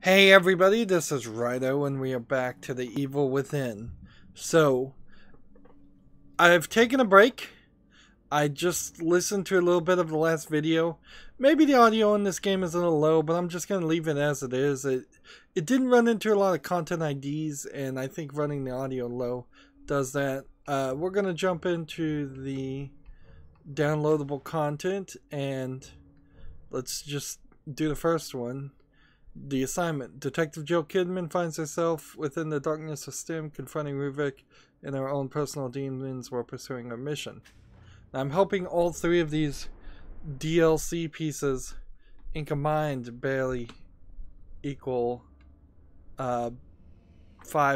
Hey everybody, this is Rydo and we are back to the Evil Within. So, I've taken a break. I just listened to a little bit of the last video. Maybe the audio in this game is a little low, but I'm just going to leave it as it is. It didn't run into a lot of content IDs, and I think running the audio low does that. We're going to jump into the downloadable content, and let's just do the first one. The assignment. Detective Jill Kidman finds herself within the darkness of STEM, confronting Ruvik and her own personal demons while pursuing her mission. Now, I'm hoping all three of these DLC pieces in combined barely equal 5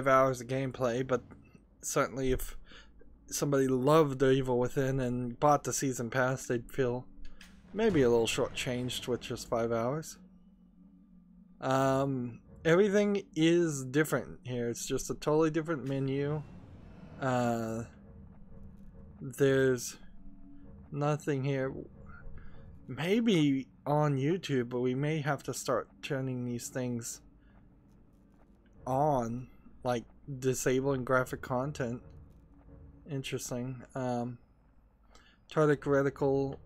hours of gameplay, but certainly if somebody loved The Evil Within and bought the season pass, they'd feel maybe a little shortchanged with just 5 hours. Everything is different here. It's just a totally different menu. There's nothing here. Maybe on YouTube, but we may have to start turning these things on, like disabling graphic content. Interesting. Tardic reticle.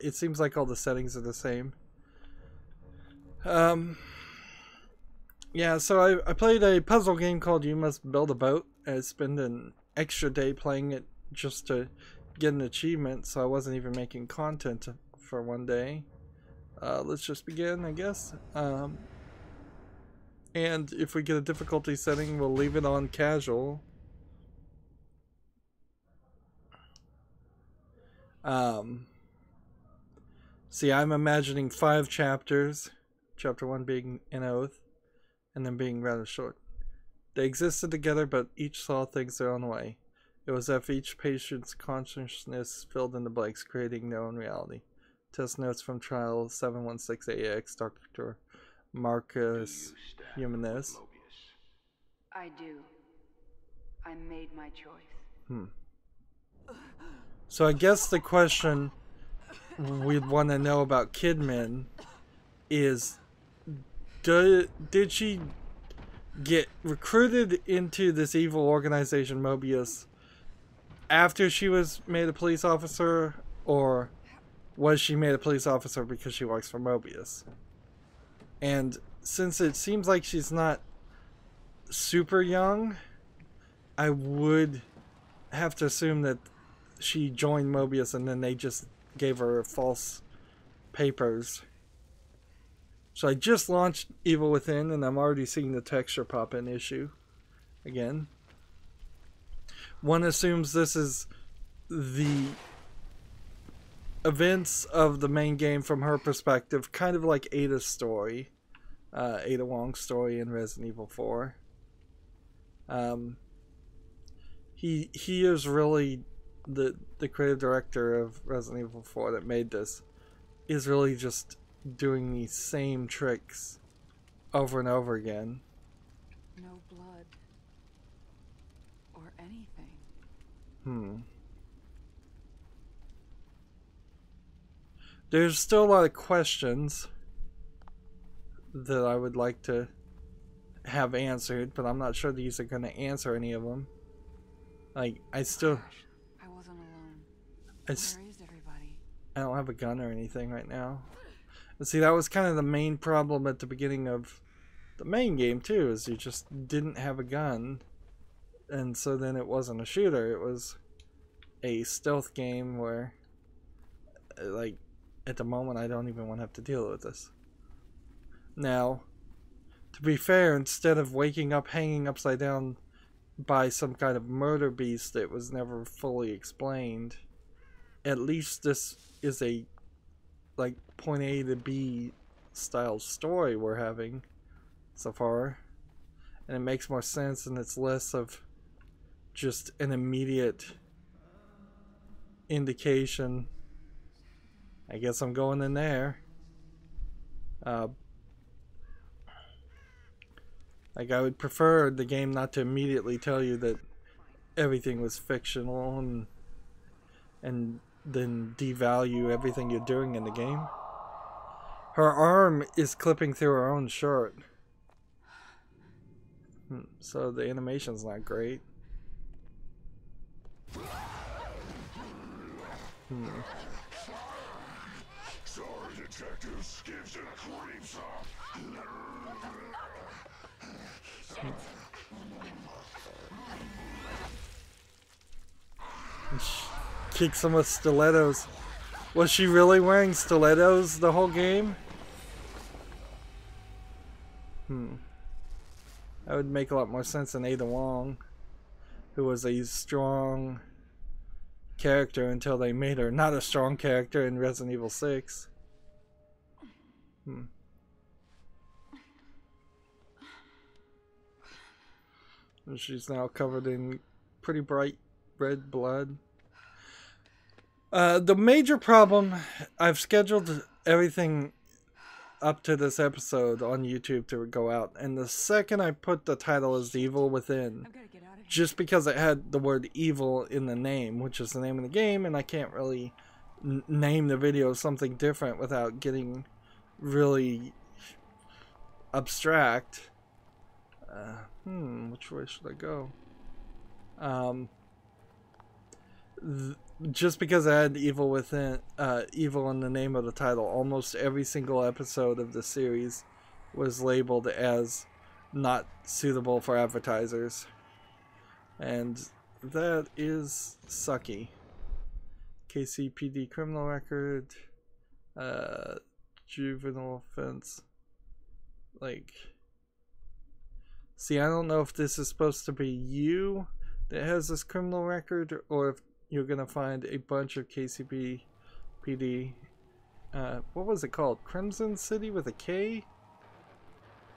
It seems like all the settings are the same. Yeah, so I played a puzzle game called You Must Build a Boat. I spent an extra day playing it just to get an achievement, so I wasn't even making content for one day. Let's just begin, I guess. And if we get a difficulty setting, we'll leave it on casual. See, I'm imagining 5 chapters. Chapter 1 being an oath, and then being rather short. They existed together, but each saw things their own way. It was as if each patient's consciousness filled in the blanks, creating their own reality. Test notes from Trial 716AX, Dr. Marcus Humanes. I do. I made my choice. So I guess the question we'd want to know about Kidman is, did she get recruited into this evil organization, Mobius, after she was made a police officer, or was she made a police officer because she works for Mobius? And since it seems like she's not super young, I would have to assume that she joined Mobius and then they just gave her false papers. So I just launched Evil Within, and I'm already seeing the texture pop-in issue again. One assumes this is the events of the main game from her perspective, kind of like Ada's story, Ada Wong's story in Resident Evil 4. He is really the creative director of Resident Evil 4 that made this, is really just doing these same tricks over and over again. No blood or anything. There's still a lot of questions that I would like to have answered, but I'm not sure these are going to answer any of them. Like, I wasn't alone. Where is everybody? I don't have a gun or anything right now. And see, that was kind of the main problem at the beginning of the main game too, is you just didn't have a gun. And so then it wasn't a shooter, it was a stealth game where, like, at the moment I don't even want to have to deal with this. Now, to be fair, instead of waking up hanging upside down by some kind of murder beast that was never fully explained, at least this is a, like, point A to B style story we're having so far, and it makes more sense, and it's less of just an immediate indication. I guess I'm going in there. Like, I would prefer the game not to immediately tell you that everything was fictional and then devalue everything you're doing in the game. Her arm is clipping through her own shirt. So the animation's not great. Sorry, detectives. Gives it a cream Kicks him with stilettos. Was she really wearing stilettos the whole game? That would make a lot more sense than Ada Wong, who was a strong character until they made her not a strong character in Resident Evil 6. And she's now covered in pretty bright red blood. The major problem, I've scheduled everything up to this episode on YouTube to go out, and the second I put the title as Evil Within, just because it had the word evil in the name, which is the name of the game, and I can't really name the video something different without getting really abstract. Which way should I go? Just because I had evil within, evil in the name of the title, almost every single episode of the series was labeled as not suitable for advertisers, and that is sucky. KCPD criminal record, juvenile offense. Like, see, I don't know if this is supposed to be you that has this criminal record, or if you're gonna find a bunch of KCPD. What was it called? Crimson City with a K?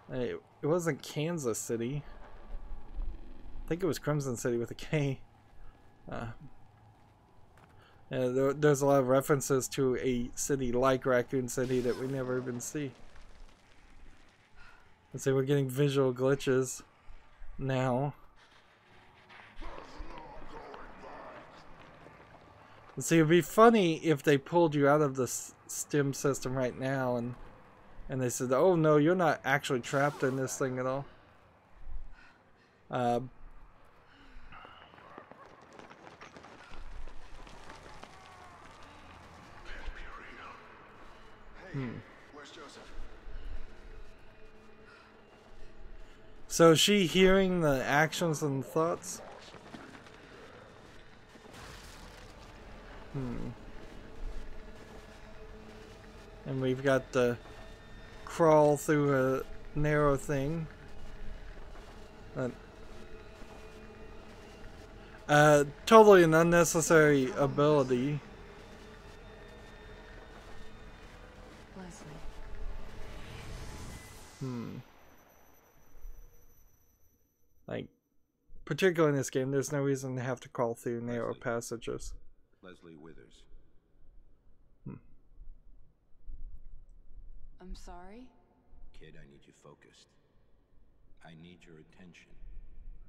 It wasn't Kansas City. I think it was Crimson City with a K. There's a lot of references to a city like Raccoon City that we never even see. Let's say we're getting visual glitches now. See, it'd be funny if they pulled you out of the stim system right now and they said, oh no, you're not actually trapped in this thing at all. So is she hearing the actions and thoughts? And we've got the crawl through a narrow thing. Totally an unnecessary ability. Like, particularly in this game, there's no reason to have to crawl through narrow passages. Leslie Withers. I'm sorry? Kid, I need you focused. I need your attention.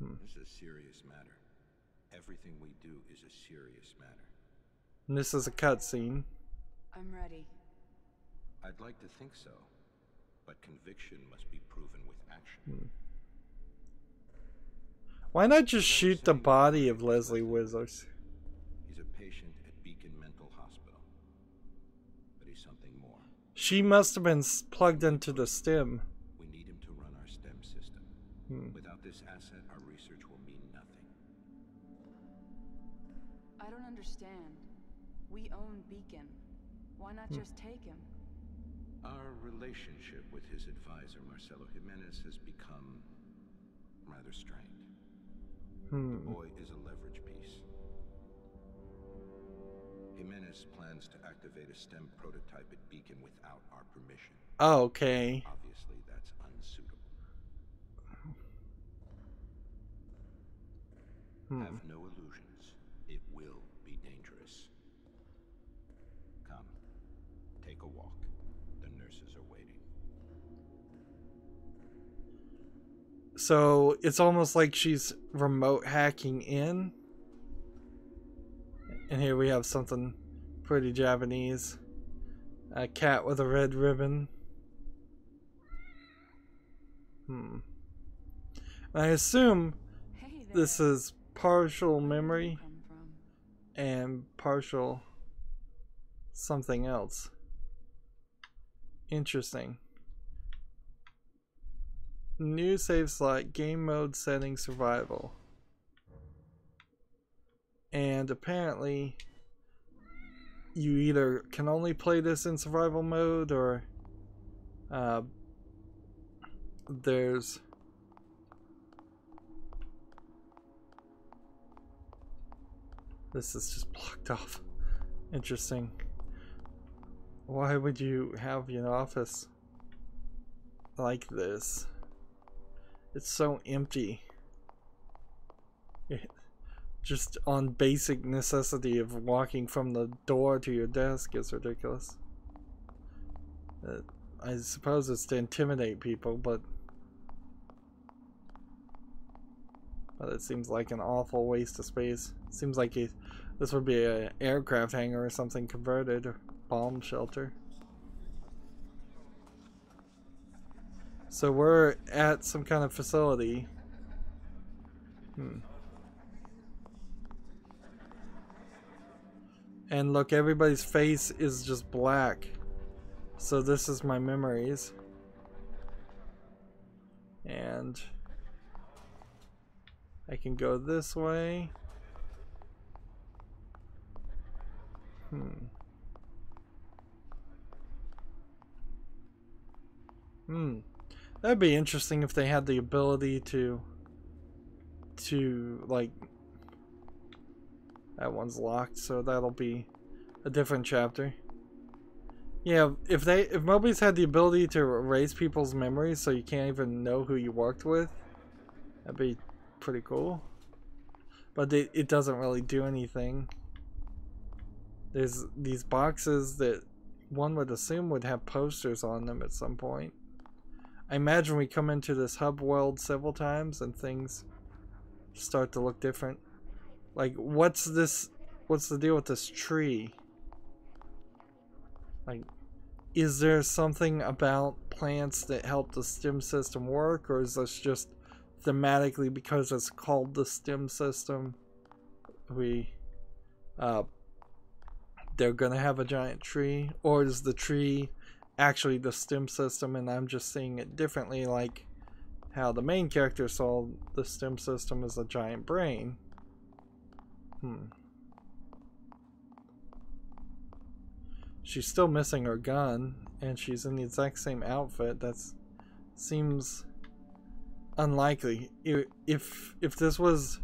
This is a serious matter. Everything we do is a serious matter. And this is a cutscene. I'm ready. I'd like to think so, but conviction must be proven with action. Why not just shoot the body of Leslie Withers? He's a patient at Beacon Mental Hospital, but he's something more. She must have been plugged into the stim. We need him to run our STEM system. Without this asset, our research will mean nothing. I don't understand. We own Beacon. Why not just take him? Our relationship with his advisor, Marcelo Jimenez, has become rather strained. The boy is a leverage piece. Jimenez plans to activate a STEM prototype at Beacon without our permission. Oh, okay. Obviously, that's unsuitable. Have no illusions. It will be dangerous. Come, take a walk. The nurses are waiting. So it's almost like she's remote hacking in. And here we have something pretty Japanese. A cat with a red ribbon. I assume Hey there. this is partial memory Come from. and partial something else. Interesting. New save slot, game mode setting, survival. And apparently you either can only play this in survival mode or there's this is just blocked off. Interesting. Why would you have your office like this? It's so empty. Just on basic necessity of walking from the door to your desk is ridiculous. I suppose it's to intimidate people, but it seems like an awful waste of space. It seems like this would be an aircraft hangar or something converted, or bomb shelter. So we're at some kind of facility. And look, everybody's face is just black. So this is my memories. And I can go this way. That'd be interesting if they had the ability to like, that one's locked, so that'll be a different chapter. Yeah, if Mobius had the ability to erase people's memories so you can't even know who you worked with, that'd be pretty cool. But it doesn't really do anything. There's these boxes that one would assume would have posters on them at some point. I imagine we come into this hub world several times and things start to look different. Like, what's the deal with this tree? Like, is there something about plants that help the stem system work, or is this just thematically because it's called the stem system, they're gonna have a giant tree? Or is the tree actually the stem system and I'm just seeing it differently, like how the main character saw the stem system as a giant brain? She's still missing her gun, and she's in the exact same outfit. That seems unlikely. If this was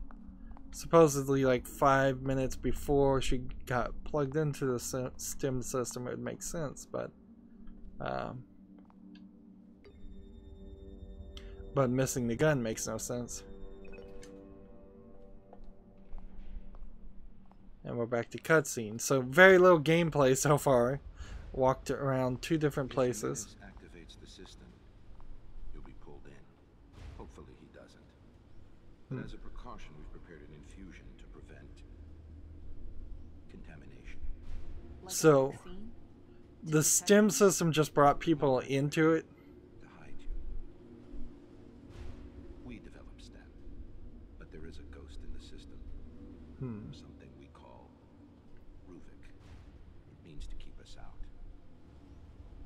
supposedly like 5 minutes before she got plugged into the stem system, it would make sense, but missing the gun makes no sense. And we're back to cutscene. So very little gameplay so far. Walked around 2 different places. If activates the system, you'll be pulled in. Hopefully he doesn't. But as a precaution, we've prepared an infusion to prevent contamination. Like So the stem system just brought people into it. To hide you. We developed STEM, but there is a ghost in the system. Something we call Ruvik. It means to keep us out.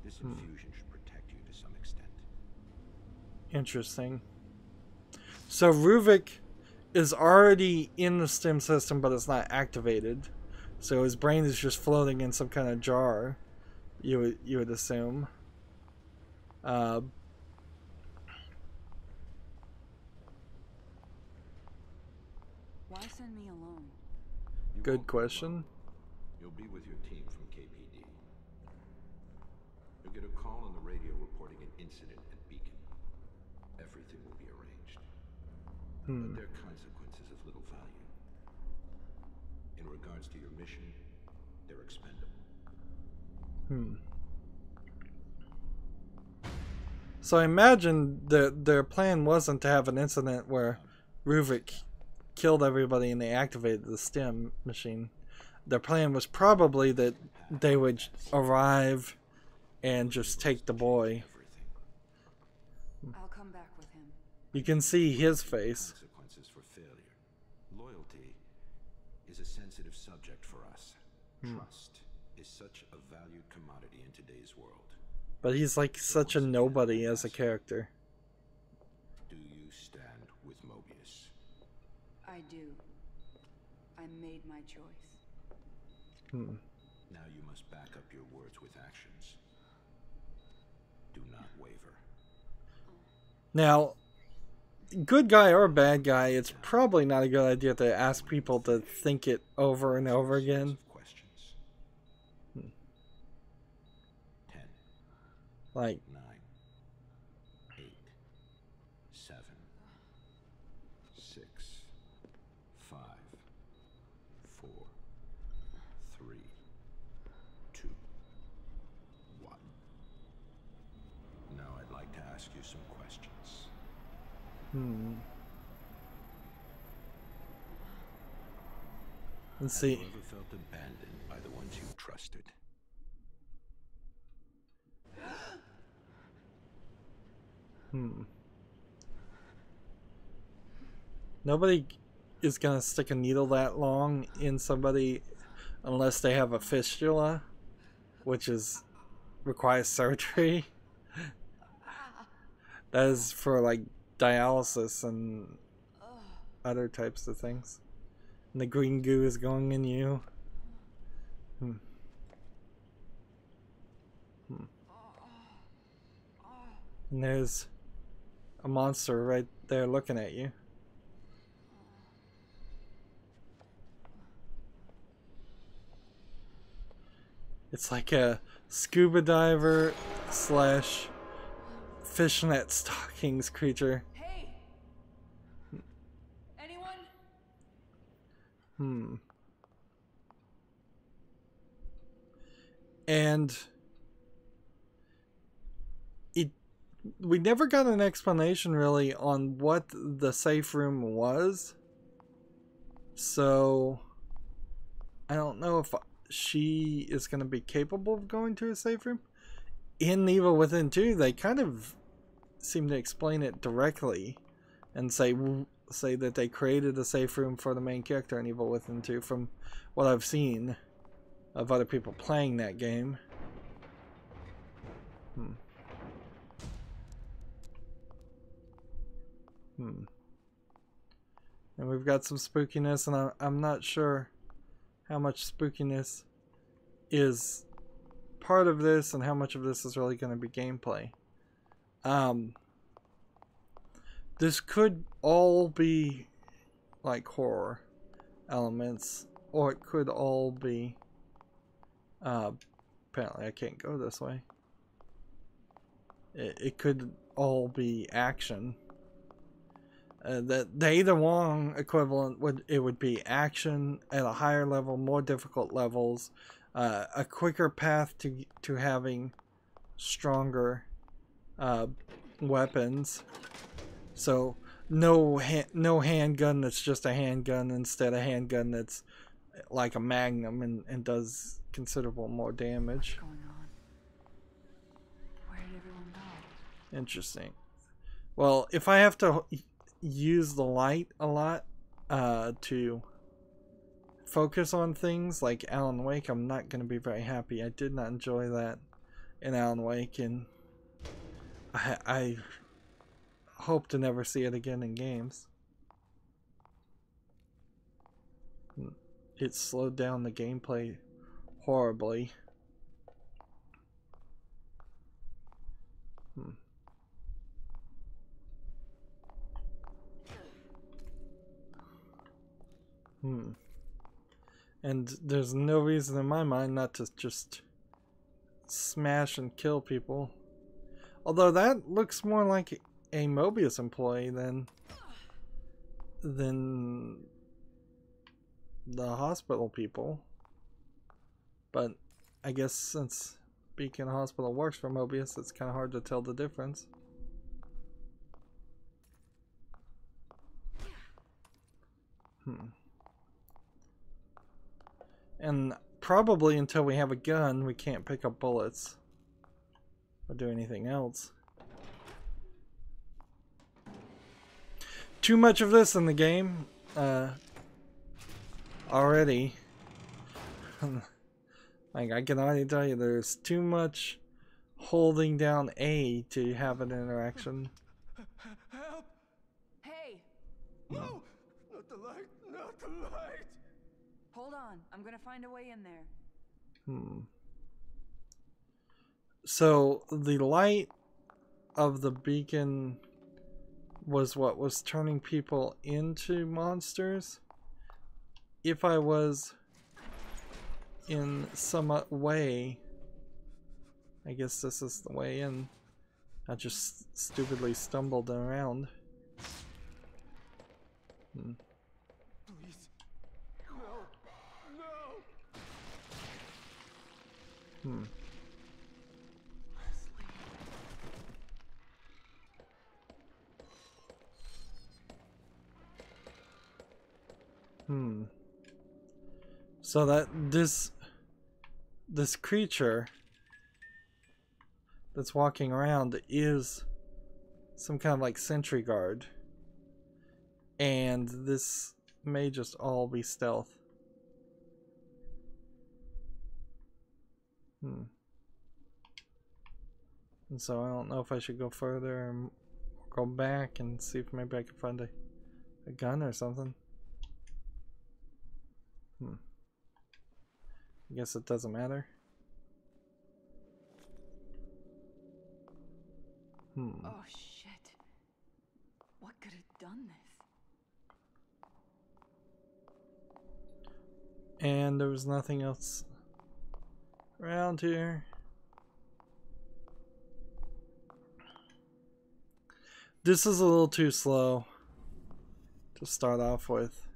This infusion should protect you to some extent. Interesting. So Ruvik is already in the stem system, but it's not activated. So his brain is just floating in some kind of jar. You would assume. Why send me alone? Good question. You'll be with your team from KPD. You'll get a call on the radio reporting an incident at Beacon. Everything will be arranged. But their consequences of little value. In regards to your mission, they're expendable. So I imagine that their plan wasn't to have an incident where Ruvik killed everybody and they activated the stem machine. Their plan was probably that they would arrive and just take the boy. I'll come back with him. You can see his face. Consequences for failure. Loyalty is a sensitive subject for us. Trust is such a valued commodity in today's world. But he's like such a nobody as a character. Do you stand with Mobius? I do. I made my choice. Now you must back up your words with actions. Do not waver. Now, good guy or bad guy, it's probably not a good idea to ask people to think it over and over again. Questions. 10, Like, 9, 8, 7, 6, 5, 4, 3, 2, 1. Now I'd like to ask you some questions. Let's see. Have you ever felt abandoned by the ones you trusted? Nobody is gonna stick a needle that long in somebody unless they have a fistula, which requires surgery. That is for like dialysis and other types of things. And the green goo is going in you. And there's a monster right there looking at you. It's like a scuba diver slash fishnet stockings creature. Hey! Anyone? And we never got an explanation really on what the safe room was. So I don't know if she is going to be capable of going to a safe room. In Evil Within 2, they kind of seem to explain it directly and say that they created a safe room for the main character in Evil Within 2 from what I've seen of other people playing that game. And we've got some spookiness, and I'm not sure how much spookiness is part of this and how much of this is really going to be gameplay. This could all be like horror elements, or it could all be apparently I can't go this way. It could all be action. The Ada Wong equivalent would be action at a higher level, more difficult levels, a quicker path to having stronger weapons. So no handgun that's just a handgun instead of a handgun that's like a magnum and does considerable more damage. What's going on? Where did everyone go? Interesting. Well, if I have to use the light a lot to focus on things like Alan Wake, I'm not going to be very happy. I did not enjoy that in Alan Wake, and I hope to never see it again in games. It slowed down the gameplay horribly. And there's no reason in my mind not to just smash and kill people. Although that looks more like a Mobius employee than the hospital people. But I guess since Beacon Hospital works for Mobius, it's kind of hard to tell the difference. And probably until we have a gun, we can't pick up bullets or do anything else. too much of this in the game already. Like, I can already tell you there's too much holding down A to have an interaction. Help! Hey! No! Not the light! Not the light! Hold on. I'm gonna find a way in there. So the light of the beacon was what was turning people into monsters. If I was in some way, I guess this is the way in. I just stupidly stumbled around. Please. No. No. So that this creature that's walking around is some kind of like sentry guard, and this may just all be stealth. And so I don't know if I should go further or go back and see if maybe I can find a gun or something. I guess it doesn't matter. Oh shit. What could have done this? And there was nothing else around here. This is a little too slow to start off with.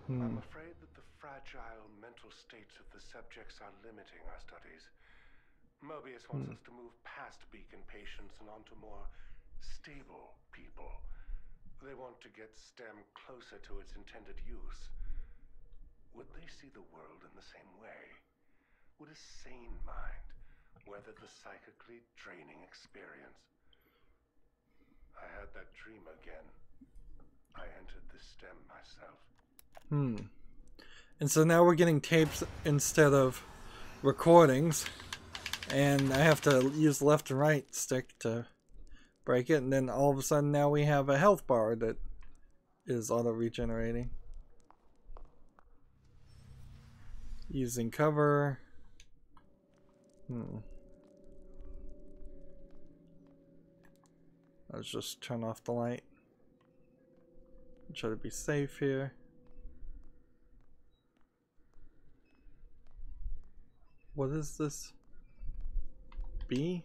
I'm afraid that the fragile mental states of the subjects are limiting our studies. Mobius wants us to move past beacon patients and onto more stable people. They want to get STEM closer to its intended use. Would they see the world in the same way? Would a sane mind weather the psychically draining experience? I had that dream again. I entered the STEM myself. And so now we're getting tapes instead of recordings, and I have to use left and right stick to break it, and then all of a sudden now we have a health bar that is auto regenerating. Using cover. Let's just turn off the light. Try to be safe here. What is this? B?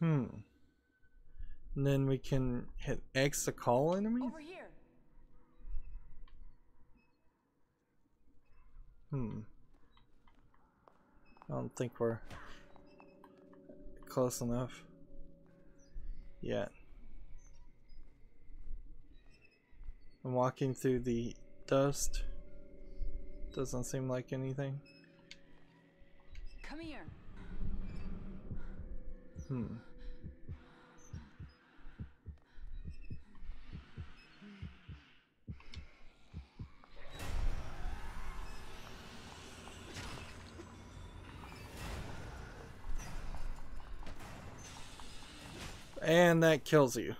And then we can hit X to call enemies? Over here. I don't think we're close enough yet. I'm walking through the dust. Doesn't seem like anything. Come here. And that kills you.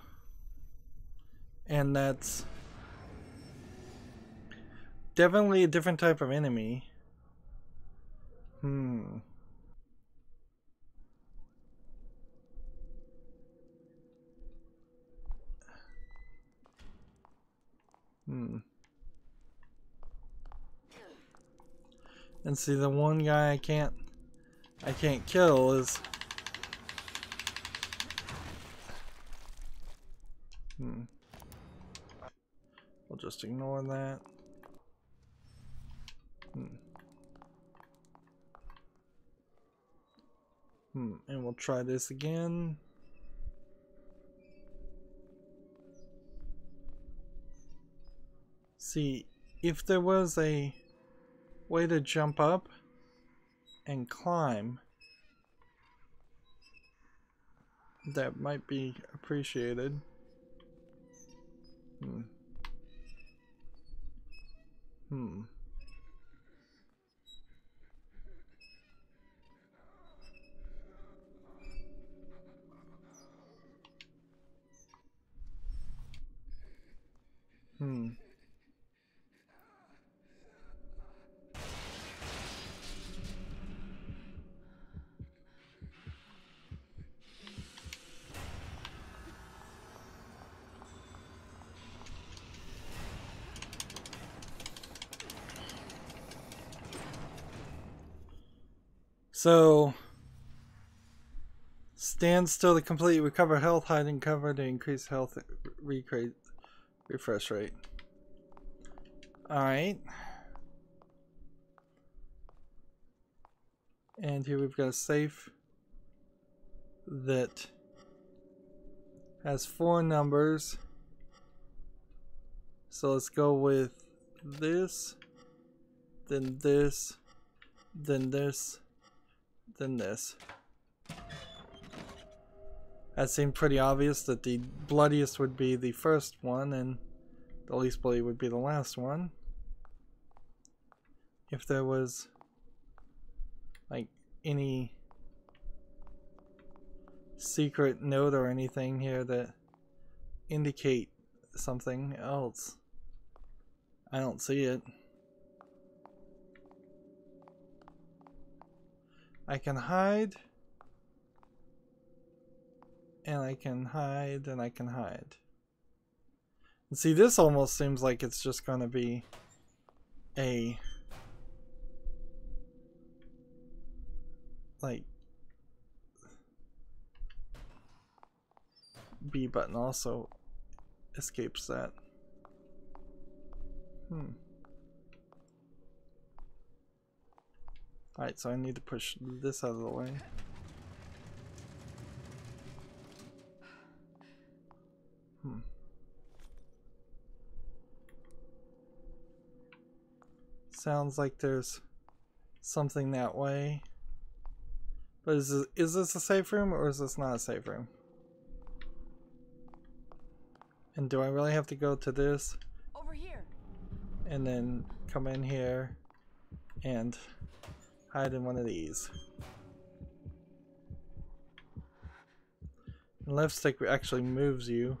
And that's definitely a different type of enemy. And see, the one guy I can't kill is we'll just ignore that. And we'll try this again. See, if there was a way to jump up, and climb, that might be appreciated. Hmm. Hmm. Hmm. So, stand still to completely recover health, hide and cover to increase health, refresh rate. Alright. And here we've got a safe that has 4 numbers. So let's go with this, then this, then this, then this. That seemed pretty obvious that the bloodiest would be the first one and the least bloody would be the last one. If there was like any secret note or anything here that indicate something else, I don't see it. I can hide, and I can hide, and I can hide. And see, this almost seems like it's just gonna be a like B button also escapes that. Alright, so I need to push this out of the way. Sounds like there's something that way. But is this a safe room or is this not a safe room? And do I really have to go to this? Over here. And then come in here and hide in one of these. The left stick actually moves you.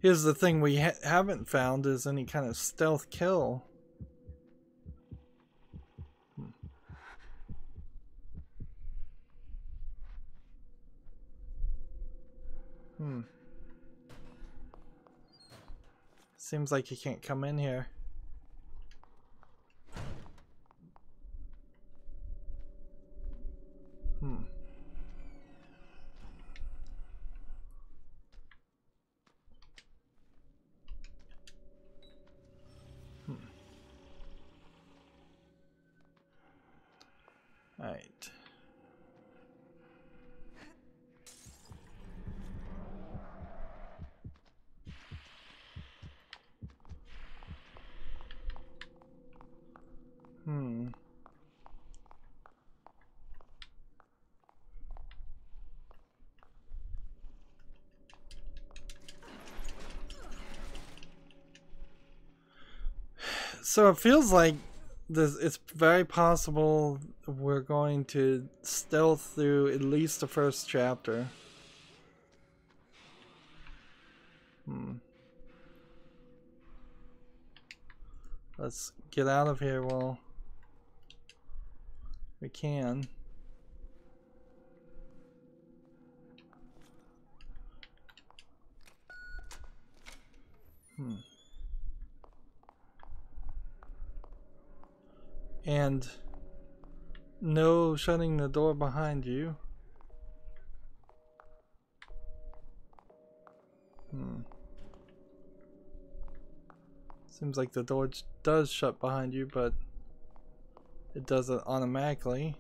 Here's the thing we haven't found is any kind of stealth kill. Seems like you can't come in here. Alright. So it feels like it's very possible we're going to stealth through at least the first chapter. Let's get out of here while we can. And no shutting the door behind you. Seems like the door does shut behind you, but it does it automatically.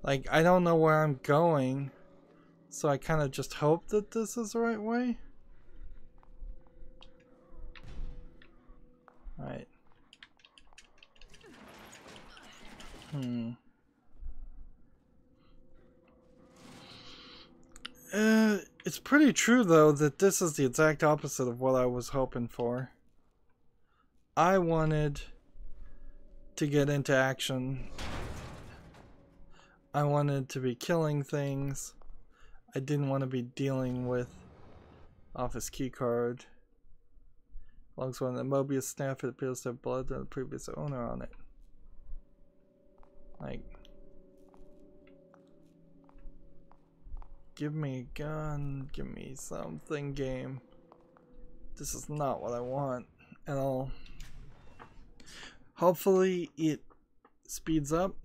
Like, I don't know where I'm going, so I kind of just hope that this is the right way. Alright. It's pretty true, though, that this is the exact opposite of what I was hoping for. I wanted to get into action. I wanted to be killing things. I didn't want to be dealing with office keycard. Logs one of the Mobius staff, it appears to have blood of the previous owner on it. Like, give me a gun, give me something, game. This is not what I want at all. Hopefully it speeds up.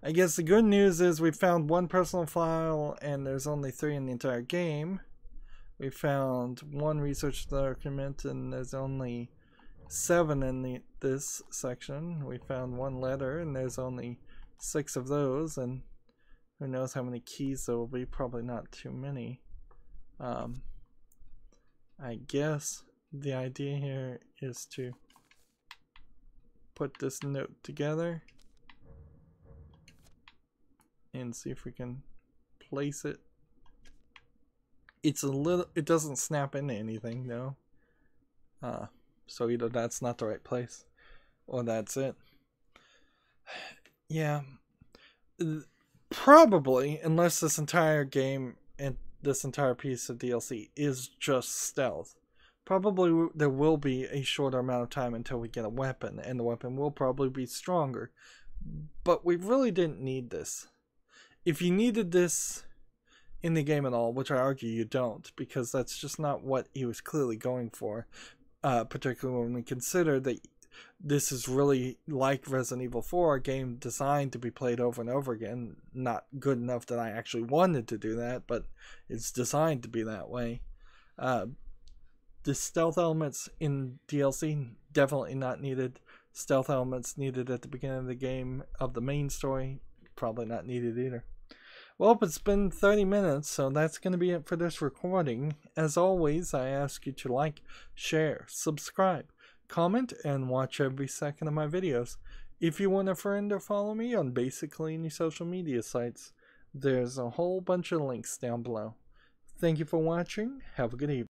I guess the good news is we found one personal file and there's only 3 in the entire game. We found 1 research document and there's only 7 in this section. We found 1 letter and there's only 6 of those, and who knows how many keys there will be, probably not too many. I guess the idea here is to put this note together and see if we can place it. It's a little, it doesn't snap into anything though. So either that's not the right place or that's it. Yeah. Probably, unless this entire game and this entire piece of DLC is just stealth. Probably there will be a shorter amount of time until we get a weapon, and the weapon will probably be stronger. But we really didn't need this. If you needed this in the game at all, which I argue you don't, because that's just not what he was clearly going for, particularly when we consider that this is really like Resident Evil 4, a game designed to be played over and over again. Not good enough that I actually wanted to do that, but it's designed to be that way. The stealth elements in DLC, definitely not needed. Stealth elements needed at the beginning of the game of the main story, probably not needed either. Well, it's been 30 minutes, so that's going to be it for this recording. As always, I ask you to like, share, subscribe, comment, and watch every second of my videos. If you want a friend or follow me on basically any social media sites, there's a whole bunch of links down below. Thank you for watching. Have a good evening.